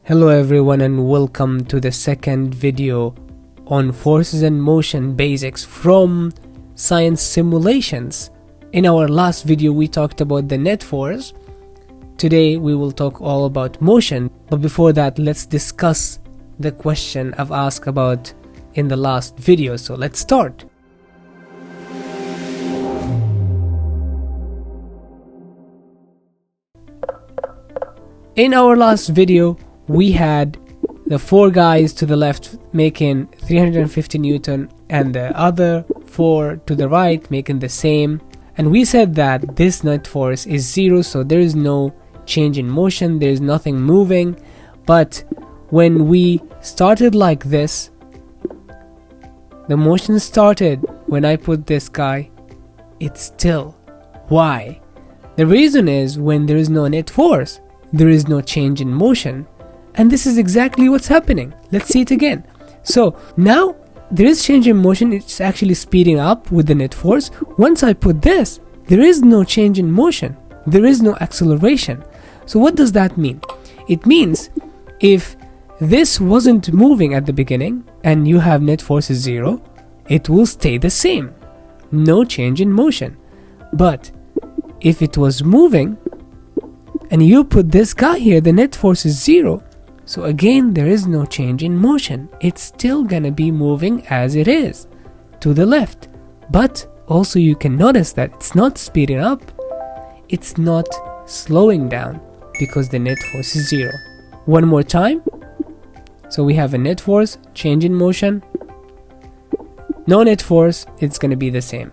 Hello everyone and welcome to the second video on forces and motion basics from science simulations. In our last video we talked about the net force. Today we will talk all about motion, but before that let's discuss the question I've asked about in the last video. So let's start. In our last video we had the four guys to the left making 350 Newton and the other four to the right making the same, and we said that this net force is zero, so there is no change in motion, there is nothing moving. But when we started like this, the motion started. When I put this guy, it's still. Why? The reason is when there is no net force, there is no change in motion. And this is exactly what's happening. Let's see it again. So now there is change in motion. It's actually speeding up with the net force. Once I put this, there is no change in motion. There is no acceleration. So what does that mean? It means if this wasn't moving at the beginning and you have net force is zero, it will stay the same. No change in motion. But if it was moving and you put this guy here, the net force is zero. So again, there is no change in motion. It's still gonna be moving as it is, to the left. But also you can notice that it's not speeding up, it's not slowing down because the net force is zero. One more time. So we have a net force, change in motion, no net force, it's gonna be the same.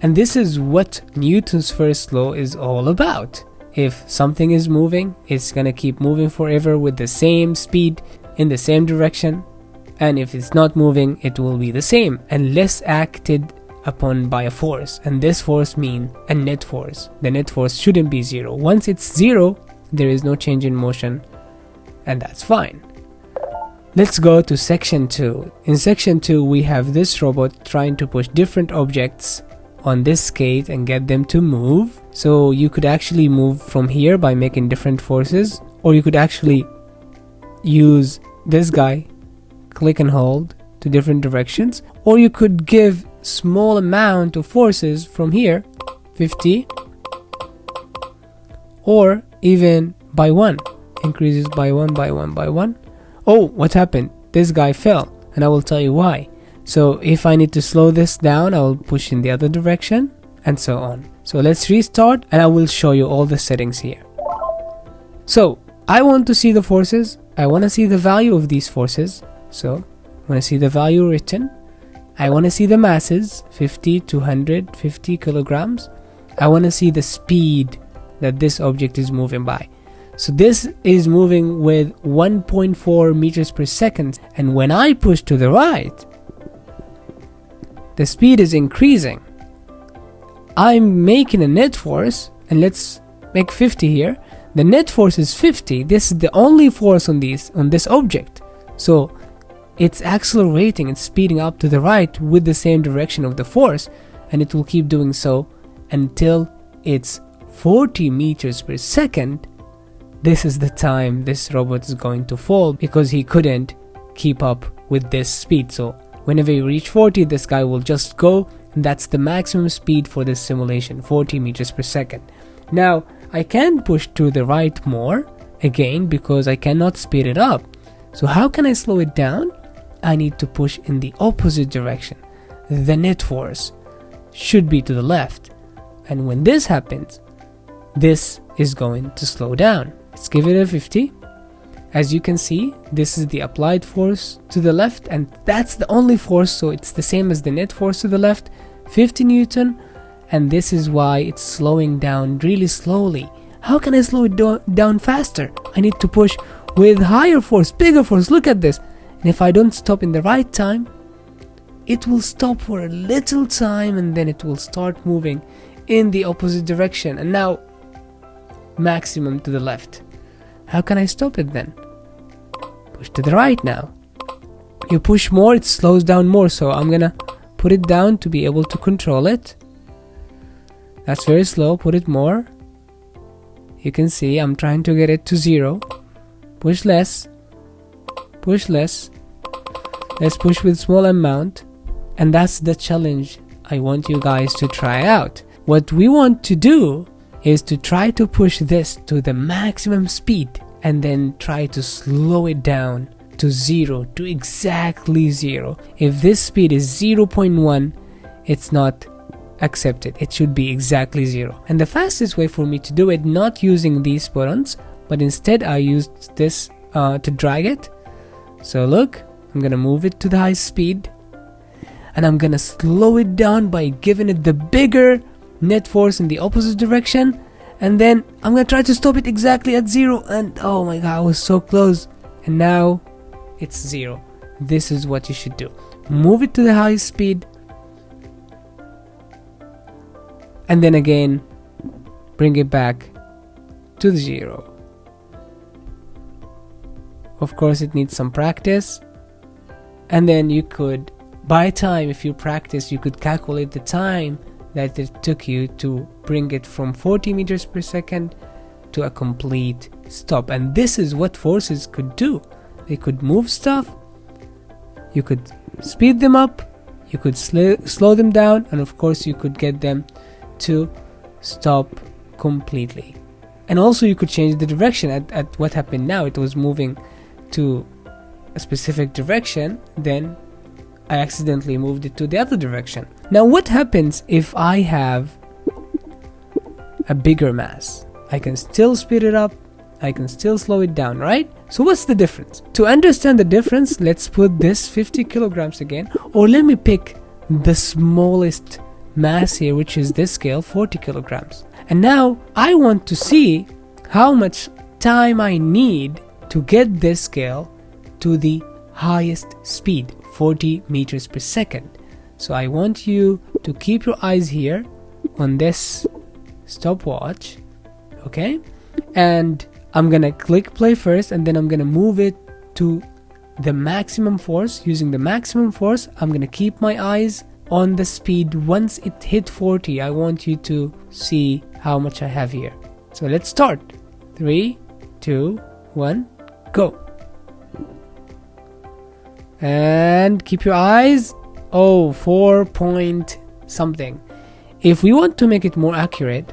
And this is what Newton's first law is all about. If something is moving, it's gonna keep moving forever with the same speed in the same direction, and if it's not moving, it will be the same unless acted upon by a force, and this force means a net force. The net force shouldn't be zero. Once it's zero, there is no change in motion, and that's fine. Let's go to section 2. In section 2 we have this robot trying to push different objects on this skate and get them to move. So you could actually move from here by making different forces, or you could actually use this guy, click and hold to different directions, or you could give small amount of forces from here, 50, or even by 1, increases by 1, by 1, by 1. Oh, what happened? This guy fell, and I will tell you why. So if I need to slow this down, I will push in the other direction and so on. So let's restart and I will show you all the settings here. So I want to see the forces. I want to see the value of these forces. So I want to see the value written. I want to see the masses, 50 to 150 kilograms. I want to see the speed that this object is moving by. So this is moving with 1.4 meters per second. And when I push to the right, the speed is increasing. I'm making a net force, and let's make 50 here. The net force is 50. This is the only force on this object. So it's accelerating and speeding up to the right with the same direction of the force, and it will keep doing so until it's 40 meters per second. This is the time this robot is going to fall because he couldn't keep up with this speed. So whenever you reach 40, this guy will just go, and that's the maximum speed for this simulation, 40 meters per second. Now, I can push to the right more, again, because I cannot speed it up. So how can I slow it down? I need to push in the opposite direction. The net force should be to the left. And when this happens, this is going to slow down. Let's give it a 50. As you can see, this is the applied force to the left, and that's the only force, so it's the same as the net force to the left, 50 Newton, and this is why it's slowing down really slowly. How can I slow it down faster? I need to push with higher force, bigger force. Look at this. And if I don't stop in the right time, it will stop for a little time and then it will start moving in the opposite direction, and now maximum to the left. How can I stop it then? Push to the right now. You push more, it slows down more, so I'm gonna put it down to be able to control it. That's very slow. Put it more. You can see I'm trying to get it to 0. Push less. push less. Let's push with small amount. And that's the challenge I want you guys to try out. What we want to do is to try to push this to the maximum speed and then try to slow it down to 0, to exactly 0. If this speed is 0.1, it's not accepted. It should be exactly 0. And the fastest way for me to do it, not using these buttons, but instead I used this to drag it. So look, I'm gonna move it to the high speed and I'm gonna slow it down by giving it the bigger net force in the opposite direction, and then I'm gonna try to stop it exactly at 0, and oh my god, I was so close, and now it's 0. This is what you should do. Move it to the high speed and then again bring it back to the 0. Of course it needs some practice, and then you could, by time, if you practice, you could calculate the time that it took you to bring it from 40 meters per second to a complete stop. And this is what forces could do. They could move stuff, you could speed them up, you could slow them down, and of course you could get them to stop completely. And also you could change the direction. At what happened now, it was moving to a specific direction, then I accidentally moved it to the other direction. Now what happens if I have a bigger mass? I can still speed it up, I can still slow it down, right? So what's the difference? To understand the difference, let's put this 50 kilograms again, or let me pick the smallest mass here, which is this scale, 40 kilograms. And now I want to see how much time I need to get this scale to the highest speed, 40 meters per second. So I want you to keep your eyes here on this stopwatch, okay? And I'm gonna click play first, and then I'm gonna move it to the maximum force. Using the maximum force, I'm gonna keep my eyes on the speed. Once it hit 40, I want you to see how much I have here. So let's start. 3, 2, 1, go. And keep your eyes. Oh, 4 point something. If we want to make it more accurate,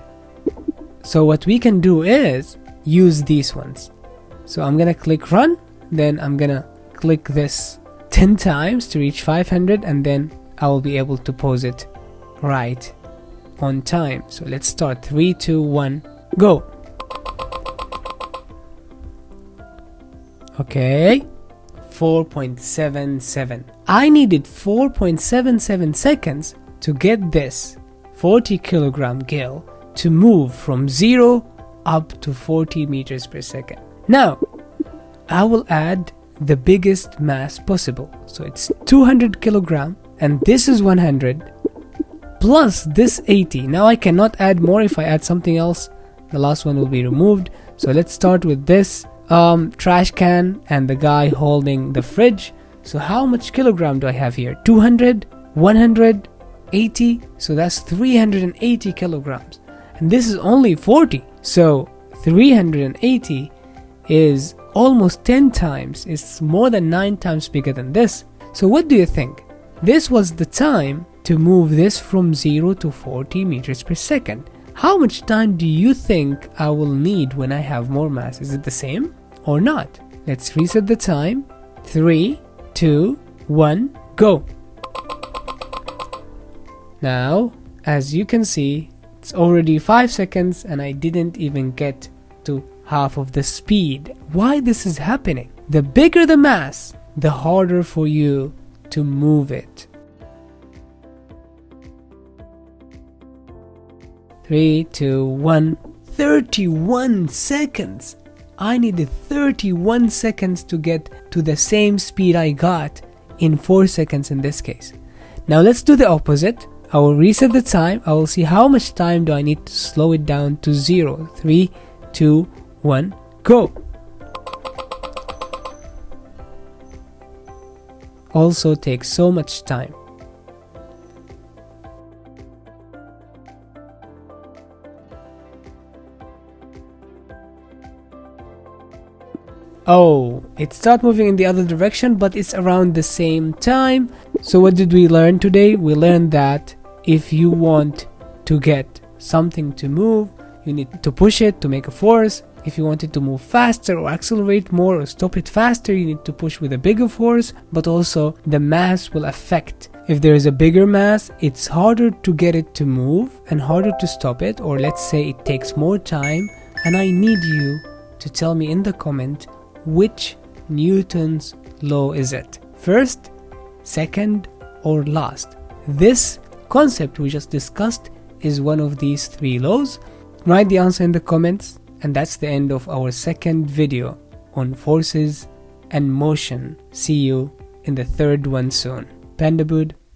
so what we can do is use these ones. So I'm gonna click run, then I'm gonna click this 10 times to reach 500, and then I will be able to pause it right on time. So let's start. 3, 2, 1, go. Okay, 4.77. I needed 4.77 seconds to get this 40 kilogram gill to move from 0 up to 40 meters per second. Now I will add the biggest mass possible. So it's 200 kilogram, and this is 100 plus this 80. Now I cannot add more. If I add something else, the last one will be removed. So let's start with this trash can and the guy holding the fridge. So how much kilogram do I have here? 200, 100, 80. So that's 380 kilograms, and this is only 40. So 380 is almost 10 times. It's more than 9 times bigger than this. So what do you think? This was the time to move this from 0 to 40 meters per second. How much time do you think I will need when I have more mass? Is it the same or not? Let's reset the time. 3, 2, 1, go. Now, as you can see, it's already 5 seconds and I didn't even get to half of the speed. Why this is happening? The bigger the mass, the harder for you to move it. 3, 2, 1. 31 seconds. I needed 31 seconds to get to the same speed I got in 4 seconds in this case. Now let's do the opposite. I will reset the time. I will see how much time do I need to slow it down to 0. 3, 2, 1, go. Also takes so much time. Oh, it started moving in the other direction, but it's around the same time. So what did we learn today? We learned that if you want to get something to move, you need to push it to make a force. If you want it to move faster or accelerate more or stop it faster, you need to push with a bigger force, but also the mass will affect. If there is a bigger mass, it's harder to get it to move and harder to stop it, or let's say it takes more time. And I need you to tell me in the comment which Newton's law is it. First, second, or last. This concept we just discussed is one of these three laws. Write the answer in the comments. And that's the end of our second video on forces and motion. See you in the third one soon. Pandabood